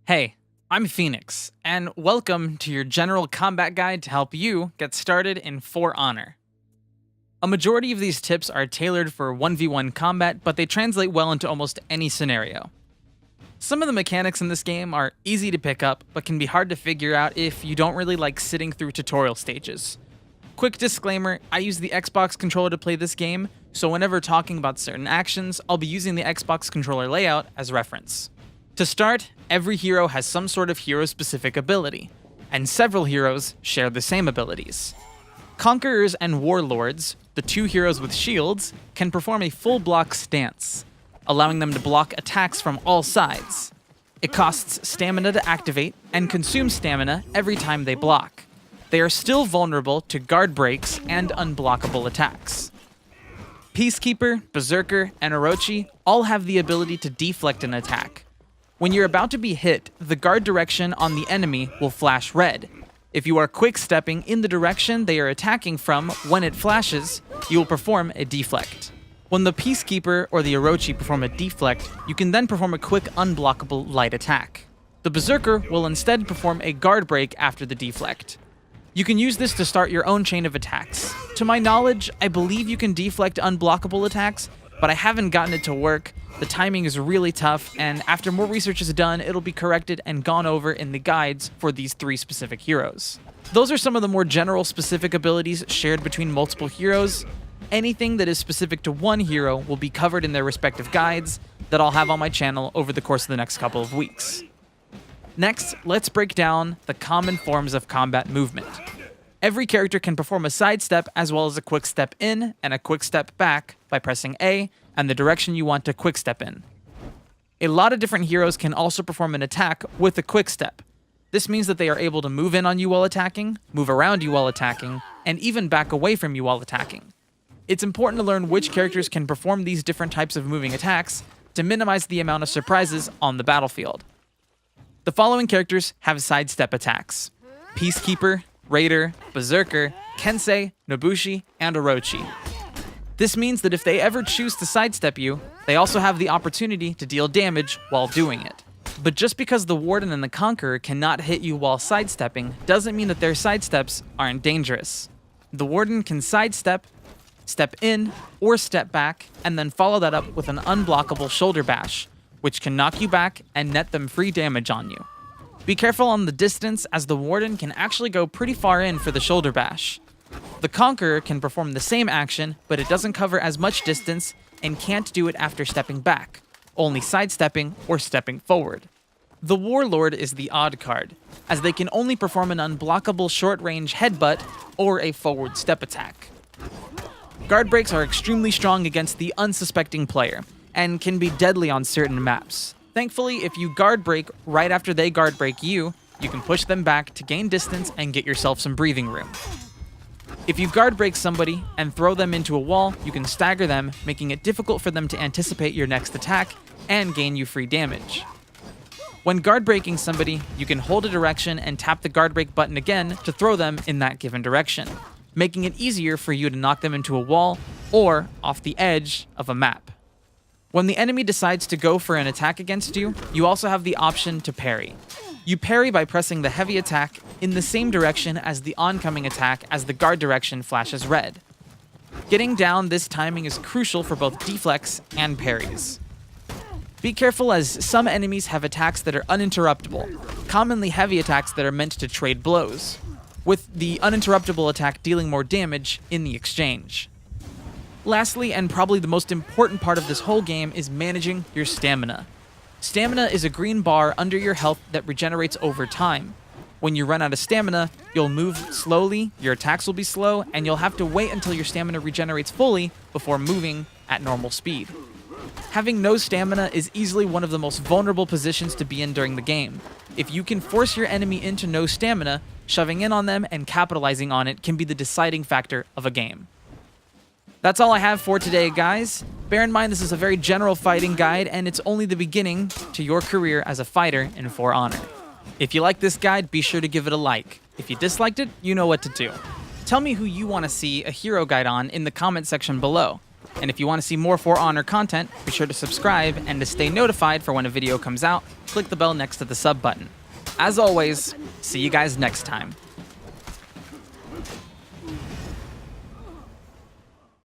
Hey, I'm Phoenix, and welcome to your general combat guide to help you get started in For Honor. A majority of these tips are tailored for 1v1 combat, but they translate well into almost any scenario. Some of the mechanics in this game are easy to pick up, but can be hard to figure out if you don't really like sitting through tutorial stages. Quick disclaimer, I use the Xbox controller to play this game, so whenever talking about certain actions, I'll be using the Xbox controller layout as reference. To start, every hero has some sort of hero-specific ability, and several heroes share the same abilities. Conquerors and Warlords, the two heroes with shields, can perform a full block stance, allowing them to block attacks from all sides. It costs stamina to activate, and consumes stamina every time they block. They are still vulnerable to guard breaks and unblockable attacks. Peacekeeper, Berserker, and Orochi all have the ability to deflect an attack. When you're about to be hit, the guard direction on the enemy will flash red. If you are quick-stepping in the direction they are attacking from when it flashes, you will perform a deflect. When the Peacekeeper or the Orochi perform a deflect, you can then perform a quick unblockable light attack. The Berserker will instead perform a guard break after the deflect. You can use this to start your own chain of attacks. To my knowledge, I believe you can deflect unblockable attacks, but I haven't gotten it to work. The timing is really tough, and after more research is done, it'll be corrected and gone over in the guides for these three specific heroes. Those are some of the more general specific abilities shared between multiple heroes. Anything that is specific to one hero will be covered in their respective guides that I'll have on my channel over the course of the next couple of weeks. Next, let's break down the common forms of combat movement. Every character can perform a sidestep as well as a quick step in and a quick step back by pressing A and the direction you want to quick step in. A lot of different heroes can also perform an attack with a quick step. This means that they are able to move in on you while attacking, move around you while attacking, and even back away from you while attacking. It's important to learn which characters can perform these different types of moving attacks to minimize the amount of surprises on the battlefield. The following characters have sidestep attacks: Peacekeeper, Raider, Berserker, Kensei, Nobushi, and Orochi. This means that if they ever choose to sidestep you, they also have the opportunity to deal damage while doing it. But just because the Warden and the Conqueror cannot hit you while sidestepping doesn't mean that their sidesteps aren't dangerous. The Warden can sidestep, step in, or step back, and then follow that up with an unblockable shoulder bash, which can knock you back and net them free damage on you. Be careful on the distance, as the Warden can actually go pretty far in for the shoulder bash. The Conqueror can perform the same action, but it doesn't cover as much distance and can't do it after stepping back, only sidestepping or stepping forward. The Warlord is the odd card, as they can only perform an unblockable short-range headbutt or a forward step attack. Guard breaks are extremely strong against the unsuspecting player, and can be deadly on certain maps. Thankfully, if you guard break right after they guard break you, you can push them back to gain distance and get yourself some breathing room. If you guard break somebody and throw them into a wall, you can stagger them, making it difficult for them to anticipate your next attack and gain you free damage. When guard breaking somebody, you can hold a direction and tap the guard break button again to throw them in that given direction, making it easier for you to knock them into a wall or off the edge of a map. When the enemy decides to go for an attack against you, you also have the option to parry. You parry by pressing the heavy attack in the same direction as the oncoming attack as the guard direction flashes red. Getting down this timing is crucial for both deflects and parries. Be careful, as some enemies have attacks that are uninterruptible, commonly heavy attacks that are meant to trade blows, with the uninterruptible attack dealing more damage in the exchange. Lastly, and probably the most important part of this whole game, is managing your stamina. Stamina is a green bar under your health that regenerates over time. When you run out of stamina, you'll move slowly, your attacks will be slow, and you'll have to wait until your stamina regenerates fully before moving at normal speed. Having no stamina is easily one of the most vulnerable positions to be in during the game. If you can force your enemy into no stamina, shoving in on them and capitalizing on it can be the deciding factor of a game. That's all I have for today, guys. Bear in mind this is a very general fighting guide, and it's only the beginning to your career as a fighter in For Honor. If you like this guide, be sure to give it a like. If you disliked it, you know what to do. Tell me who you want to see a hero guide on in the comment section below. And if you want to see more For Honor content, be sure to subscribe, and to stay notified for when a video comes out, click the bell next to the sub button. As always, see you guys next time.